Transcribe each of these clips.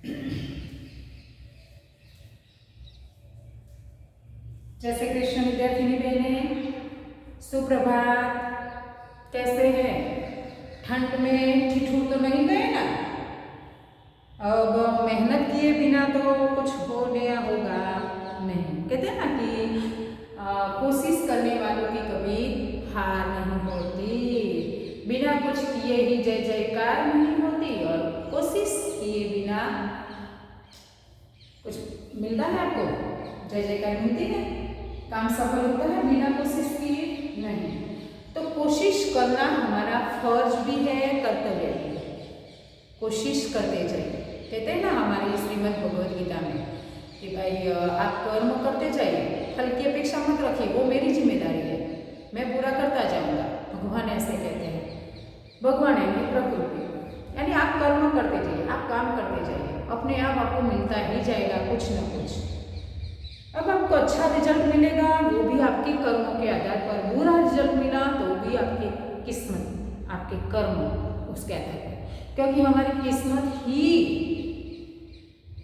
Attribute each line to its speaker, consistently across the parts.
Speaker 1: जय श्री कृष्ण विद्यार्थिनी बहने, सुप्रभात। कैसे हैं? ठंड में ठिठुर तो नहीं गए ना? अब मेहनत किए बिना तो कुछ हो गया होगा नहीं। कहते हैं ना कि कोशिश करने वालों की कभी हार नहीं होती। बिना कुछ किए ही जय जयकार नहीं होती, और कोशिश किए बिना कुछ मिलता है आपको? जय जयकार मिलती है, काम सफल होता है बिना कोशिश किए नहीं। तो कोशिश करना हमारा फर्ज भी है, कर्तव्य भी है। कोशिश करते जाइए। कहते हैं ना हमारी श्रीमद् भगवद गीता में कि भाई आप कर्म करते जाइए, फल की अपेक्षा मत रखिए, वो मेरी जिम्मेदारी है, मैं पूरा करता जाऊंगा। भगवान ऐसे कहते हैं। भगवान है प्रकृति, यानी आप कर्म करते जाइए, आप काम करते जाइए, अपने आप आपको मिलता ही जाएगा कुछ न कुछ। अब आपको अच्छा रिजल्ट मिलेगा वो भी आपके कर्मों के आधार पर, बुरा रिजल्ट मिला तो भी आपकी किस्मत, आपके कर्म उसके आधार पर, क्योंकि हमारी किस्मत ही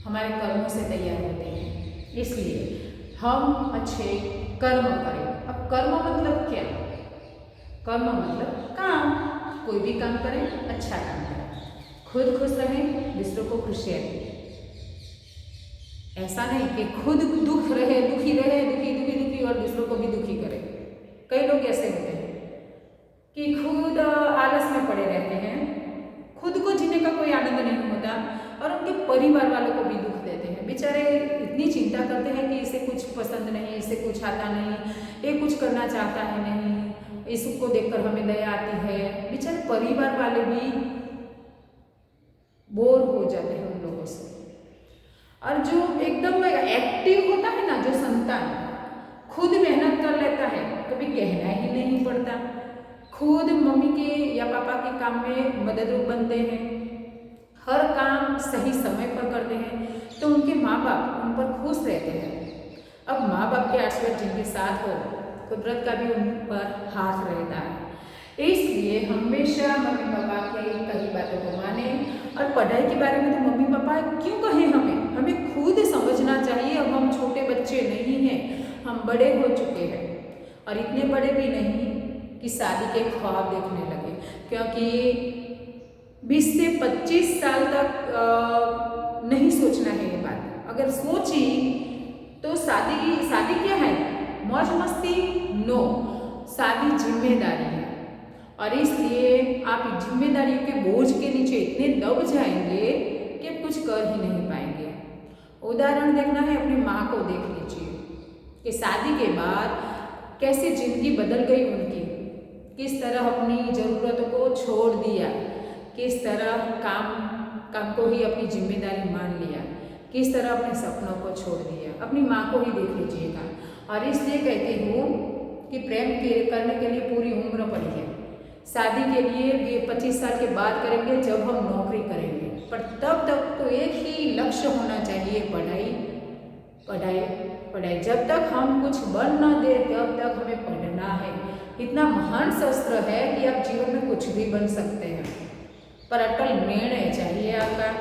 Speaker 1: हमारे कर्मों से तैयार होते हैं। इसलिए हम अच्छे कर्म करें। अब कर्म मतलब क्या? कर्म मतलब काम। कोई भी काम करें, अच्छा काम करें, खुद खुश रहें, दूसरों को खुशी रखें। ऐसा नहीं कि खुद दुखी रहे दुखी और दूसरों को भी दुखी करे। कई लोग ऐसे होते हैं कि खुद आलस में पड़े रहते हैं, खुद को जीने का कोई आनंद नहीं होता, और उनके परिवार वालों को भी दुख देते हैं। बेचारे इतनी चिंता करते हैं कि इसे कुछ पसंद नहीं, इसे कुछ आता नहीं, ये कुछ करना चाहता है नहीं, इसको देखकर हमें दया आती है। बेचारे परिवार वाले भी बोर हो जाते हैं उन लोगों से। और जो एकदम एक्टिव होता है ना, जो संतान खुद मेहनत कर लेता है, कभी कहना ही नहीं पड़ता, खुद मम्मी के या पापा के काम में मददरूप बनते हैं, हर काम सही समय पर करते हैं, तो उनके माँ बाप उन पर खुश रहते हैं। अब माँ बाप के आशीर्वाद जिनके साथ हो, कुदरत का भी उन पर हाथ रहता है। इसलिए हमेशा मम्मी पापा के कही बातों को माने। और पढ़ाई के बारे में तो मम्मी पापा क्यों कहें, हमें खुद समझना चाहिए। अब हम छोटे बच्चे नहीं हैं, हम बड़े हो चुके हैं, और इतने बड़े भी नहीं कि शादी के ख्वाब देखने लगे, क्योंकि 20 से 25 साल तक नहीं सोचना है ये बात। अगर सोची तो शादी क्या है? मौज मस्ती? नो, शादी जिम्मेदारी है। और इसलिए आप जिम्मेदारियों के बोझ के नीचे इतने दब जाएंगे कि आप कुछ कर ही नहीं पाएंगे। उदाहरण देखना है, अपनी माँ को देख लीजिए कि शादी के बाद कैसे जिंदगी बदल गई उनकी, किस तरह अपनी ज़रूरतों को छोड़ दिया, किस तरह काम को ही अपनी जिम्मेदारी मान लिया, किस तरह अपने सपनों को छोड़ दिया। अपनी माँ को ही देख लीजिएगा। और इसलिए कहती हूँ कि प्रेम करने के लिए पूरी उम्र पड़ी है। शादी के लिए ये 25 साल के बाद करेंगे जब हम नौकरी करेंगे, पर तब तक तो एक ही लक्ष्य होना चाहिए, पढ़ाई पढ़ाई पढ़ाई। जब तक हम कुछ बन न दे तब तक हमें पढ़ना है। इतना महान शस्त्र है कि आप जीवन में कुछ भी बन सकते हैं, पर अटल निर्णय चाहिए आपका,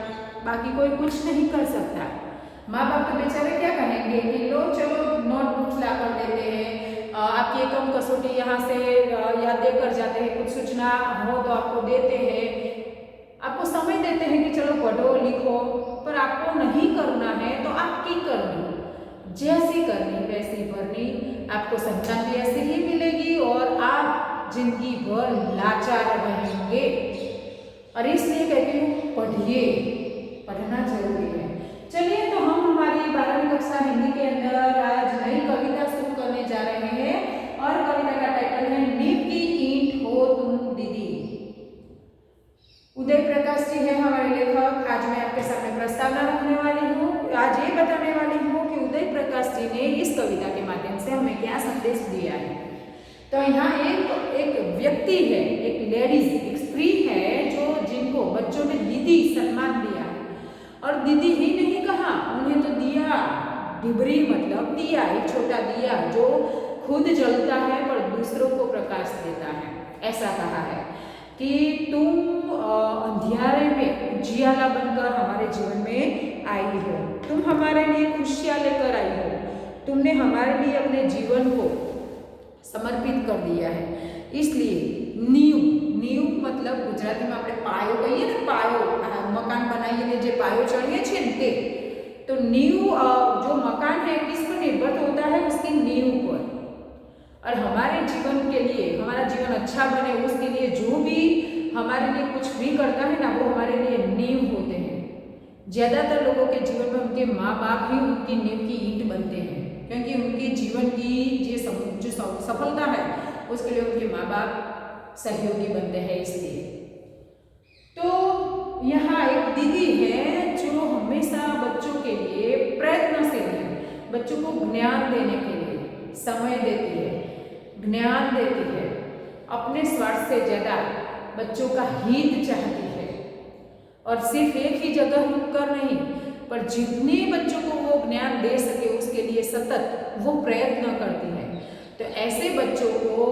Speaker 1: बाकी कोई कुछ नहीं कर सकता। माँ बाप तो बेचारे क्या कहेंगे कि लो चलो नोटबुक्स ला कर देते हैं, आपकी एकम कसौटी यहाँ से याद देकर जाते हैं, कुछ सूचना हो तो आपको देते हैं, आपको समय देते हैं कि चलो पढ़ो लिखो, पर आपको नहीं करना है तो आपकी करनी, जैसी करनी वैसी भरनी, आपको संतान भी ऐसे ही मिलेगी और आप जिंदगी भर लाचार रहेंगे। और इसलिए कहती हूँ पढ़िए, पढ़ना जरूरी है। चलिए तो हम हमारी 12वीं कक्षा हिंदी के अंदर आज नई कविता शुरू करने जा रहे हैं, और कविता का टाइटल है नींव की ईंट हो तुम दीदी। उदय प्रकाश जी है हमारे लेखक। आज मैं आपके सामने प्रस्तावना रखने वाली हूँ। आज ये बताने वाली हूँ कि उदय प्रकाश जी ने इस कविता के माध्यम से हमें क्या संदेश दिया है। तो यहाँ एक व्यक्ति है, एक लेडीज, एक स्त्री है जो जिनको बच्चों ने दीदी सम्मान दिया है। और दीदी ही नहीं कहा, उन्हें तो दिया, डिबरी मतलब दिया, एक छोटा दिया जो खुद जलता है पर दूसरों को प्रकाश देता है। ऐसा कहा है कि तुम अंधियारे में उजियाला बनकर हमारे हमारे जीवन में आई हो, तुम हमारे लिए खुशियाँ लेकर आई हो, तुमने हमारे लिए अपने जीवन को समर्पित कर दिया है। इसलिए नीव नीव मतलब गुजराती में આપણે પાયો કહીએ ને, પાયો મકાન બનાવીને જે પાયો ચડીએ છીએ ને તે, तो नीव जो मकान है किस पर निर्भर होता है, उसकी नीव पर। और हमारे जीवन के लिए, हमारा जीवन अच्छा बने उसके लिए जो भी हमारे लिए कुछ भी करता है ना, वो हमारे लिए नींव होते हैं। ज़्यादातर लोगों के जीवन में उनके माँ बाप ही उनकी नींव की ईंट बनते हैं, क्योंकि उनके जीवन की जो सफलता है उसके लिए उनके माँ बाप सहयोगी बनते हैं। इसलिए तो यहाँ एक दीदी है जो हमेशा बच्चों के लिए प्रयत्नशील है, बच्चों को ज्ञान देने के लिए समय देती है, ज्ञान देती है, अपने स्वार्थ से ज़्यादा बच्चों का हित चाहती है। और सिर्फ एक ही जगह रुककर नहीं, पर जितने बच्चों को वो ज्ञान दे सके उसके लिए सतत वो प्रयत्न करती है। तो ऐसे बच्चों को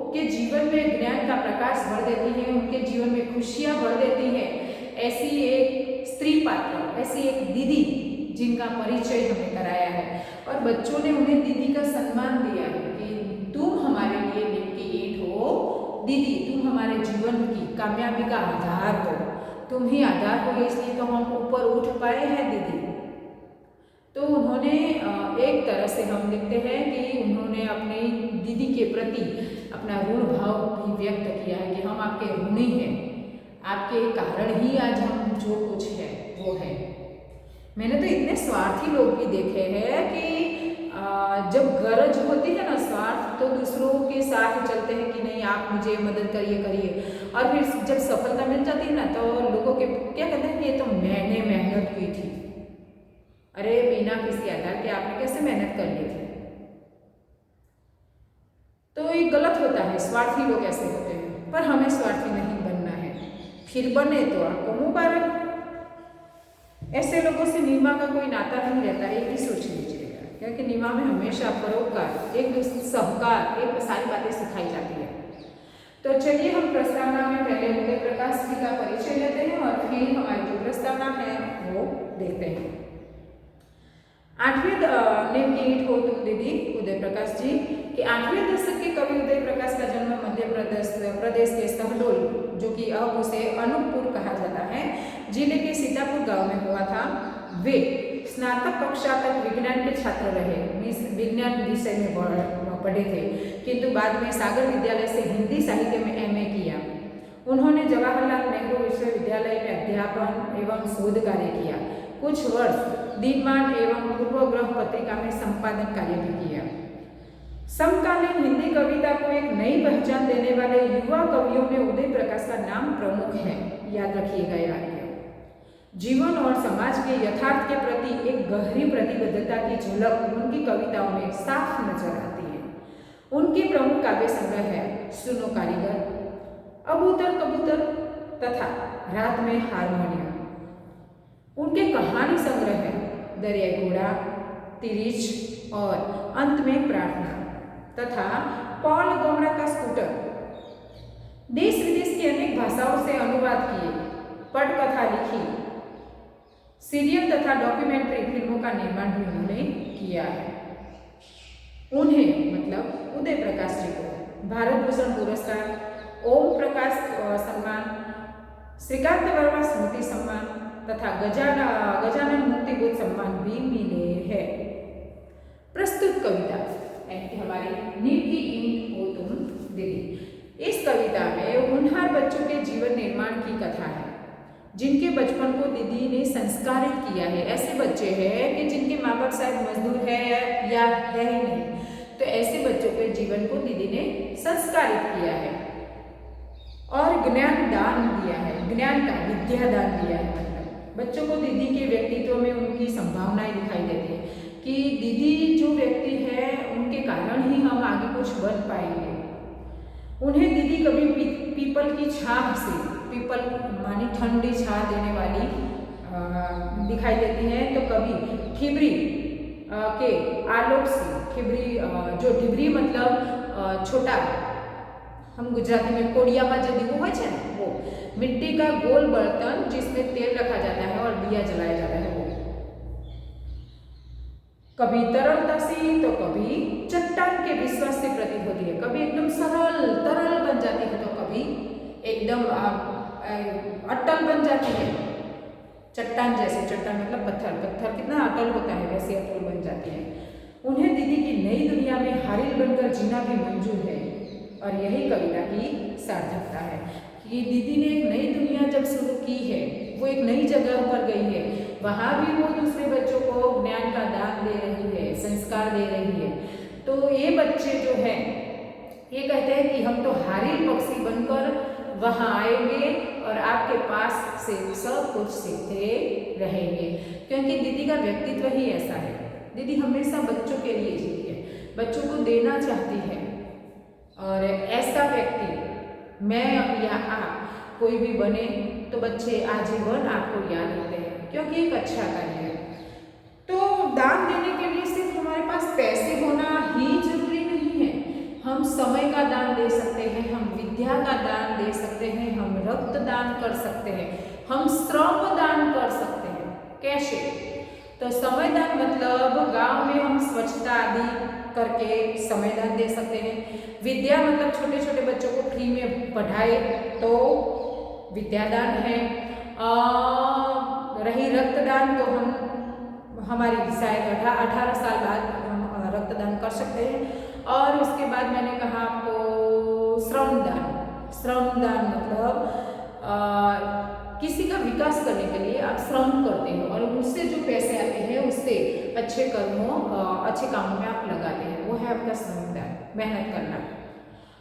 Speaker 1: के जीवन में ज्ञान का प्रकाश भर देती है, उनके जीवन में खुशियाँ भर देती है। ऐसी एक स्त्री पात्र, ऐसी एक दीदी जिनका परिचय हमें कराया है, और बच्चों ने उन्हें दीदी का सम्मान दिया है कि तुम हमारे लिए नींव की ईंट हो दीदी, तुम हमारे जीवन की कामयाबी का आधार हो, तुम ही आधार हो, इसलिए तो हम ऊपर उठ पाए हैं दीदी। तो उन्होंने एक तरह से हम देखते हैं कि उन्होंने अपनी दीदी के प्रति अपना ऋण भाव भी व्यक्त किया है कि हम आपके ऋणी हैं, आपके कारण ही आज हम जो कुछ है वो है। मैंने तो इतने स्वार्थी लोग भी देखे हैं कि जब गरज होती है ना स्वार्थ, तो दूसरों के साथ चलते हैं कि नहीं आप मुझे मदद करिए, और फिर जब सफलता मिल जाती है ना तो लोगों के क्या कहते हैं कि ये तो मैंने मेहनत की थी। अरे बिना किसी आधार के आपने कैसे मेहनत कर ली थी? तो ये गलत होता है, स्वार्थी लोग ऐसे होते हैं, पर हमें स्वार्थी नहीं बनना है। फिर बने तो आपको मुबारक। ऐसे लोगों से नीमा का कोई नाता नहीं रहता, एक ही सोच लीजिएगा, क्योंकि नीमा में हमेशा परोपकार, एक दूसरे सहकार, एक सारी बातें सिखाई जाती है। तो चलिए हम प्रस्तावना में पहले उदय प्रकाश जी का परिचय लेते हैं और फिर हमारी जो प्रस्तावना है वो देखते हैं। 8वीं नींव की ईंट हो तुम दीदी उदय प्रकाश जी कि 8वें दशक के कवि उदय प्रकाश का जन्म मध्य प्रदेश के शहडोल, जो कि अब उसे अनूपपुर कहा जाता है, जिले के सीतापुर गांव में हुआ था। वे स्नातक कक्षा तक विज्ञान के छात्र रहे, विज्ञान विषय में पढ़े थे, किंतु बाद में सागर विद्यालय से हिंदी साहित्य में MA किया। उन्होंने जवाहरलाल नेहरू विश्वविद्यालय में अध्यापन एवं शोध कार्य किया। कुछ वर्ष दिनमान एवं पूर्वग्रह पत्रिका में संपादन कार्य भी किया। समकालीन हिंदी कविता को एक नई पहचान देने वाले युवा कवियों में उदय प्रकाश का नाम प्रमुख है। याद रखिएगा ये वाक्य। जीवन और समाज के यथार्थ के प्रति एक गहरी प्रतिबद्धता की झलक उनकी कविताओं में साफ नजर आती है। उनके प्रमुख काव्य संग्रह है सुनो कारीगर, अबूतर कबूतर तथा रात में हारमोनियम। उनके कहानी संग्रह है दरिया घोड़ा, तिरिच और अंत में प्रार्थना तथा पॉल गोमरा का स्कूटर। देश विदेश की अनेक भाषाओं से अनुवाद किए, पटकथा लिखी, सीरियल तथा डॉक्यूमेंट्री फिल्मों का निर्माण भी उन्होंने किया है। उन्हें मतलब उदय प्रकाश जी को भारत भूषण पुरस्कार, ओम प्रकाश सम्मान, श्रीकांत वर्मा स्मृति सम्मान तथा गजानन मुक्तिबोध सम्मान भी मिले हैं। प्रस्तुत कविता हमारी नींव की ईंट हो तुम दीदी। इस कविता में होनहार बच्चों के जीवन निर्माण की कथा है, जिनके बचपन को दीदी ने संस्कारित किया है। ऐसे बच्चे हैं कि जिनके माँ बाप शायद मजदूर है या है ही नहीं, तो ऐसे बच्चों के जीवन को दीदी ने संस्कारित किया है और ज्ञान दान दिया है, ज्ञान का विद्या दान दिया है। मतलब बच्चों को दीदी के व्यक्तित्व में उनकी संभावनाएं दिखाई देती है कि दीदी जो व्यक्ति है उनके कारण ही हम आगे कुछ बन पाएंगे। उन्हें दीदी कभी पीपल की छाह से, पीपल मानी ठंडी छाह देने वाली दिखाई देती है, तो कभी ठिबरी के आलोक से, ठिबरी जो ठिबरी मतलब छोटा, हम गुजराती में कोडियामा जो दीवो હોય છે ને वो, मिट्टी का गोल बर्तन जिसमें तेल रखा जाता है और दिया जलाया जाता है वो। कभी तरलता से तो कभी चट्टान के विश्वास से प्रतीत होती है, कभी एकदम सरल तरल बन जाती है तो कभी एकदम अटल बन जाती है। चट्टान जैसे, चट्टान मतलब पत्थर, पत्थर कितना अटल होता है वैसे अटल बन जाती है। उन्हें दीदी की नई दुनिया में हारिल बनकर जीना भी मंजूर है और यही कविता की सार्थकता है कि दीदी ने एक नई दुनिया जब शुरू की है, वो एक नई जगह पर गई है, वहाँ भी वो दूसरे बच्चों को ज्ञान का दान दे रही है, संस्कार दे रही है। तो ये बच्चे जो है ये कहते हैं कि हम तो हारिल पक्षी बनकर वहाँ आएंगे और आपके पास से सब कुछ सीखते रहेंगे, क्योंकि दीदी का व्यक्तित्व ही ऐसा है। दीदी हमेशा बच्चों के लिए जीती है, बच्चों को देना चाहती है और ऐसा व्यक्ति मैं या आप कोई भी बने तो बच्चे आजीवन आपको याद रखते हैं, क्योंकि एक अच्छा कार्य है। तो दान देने के लिए सिर्फ हमारे पास पैसे होना ही जरूरी नहीं है, हम समय का दान दे सकते हैं, हम विद्या का दान दे सकते हैं, हम रक्त दान कर सकते हैं, हम श्रम दान कर सकते हैं। कैसे? तो समय दान मतलब गांव में हम स्वच्छता आदि करके समय दान दे सकते हैं। विद्या मतलब छोटे छोटे बच्चों को फ्री में पढ़ाए तो विद्यादान है। रही रक्तदान तो हम हमारी शायद 18 साल बाद हम रक्तदान कर सकते हैं। और उसके बाद मैंने कहा आपको श्रमदान। श्रमदान मतलब किसी का विकास करने के लिए आप श्रम करते हो और उससे जो पैसे आते हैं उससे अच्छे कर्मों अच्छे कामों में आप लगाते हैं, वो है आपका श्रमदान, मेहनत करना।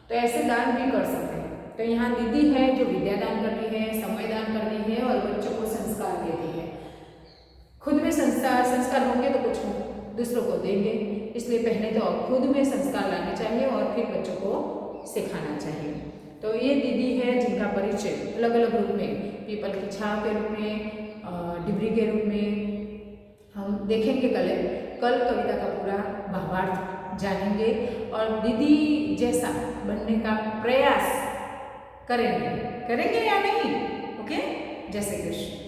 Speaker 1: तो ऐसे दान भी कर सकते हैं। तो यहाँ दीदी है जो विद्यादान करती है, समय दान करती है और बच्चों को संस्कार देती है। खुद में संस्कार होंगे तो कुछ दूसरों को देंगे, इसलिए पहले तो खुद में संस्कार लाने चाहिए और फिर बच्चों को सिखाना चाहिए। तो ये दीदी है जिनका परिचय अलग अलग रूप में, पीपल की छाव के रूप में, डिबरी के रूप में हम देखेंगे। कल कविता का पूरा भावार्थ जानेंगे और दीदी जैसा बनने का प्रयास करेंगे या नहीं? ओके, जय श्री कृष्ण।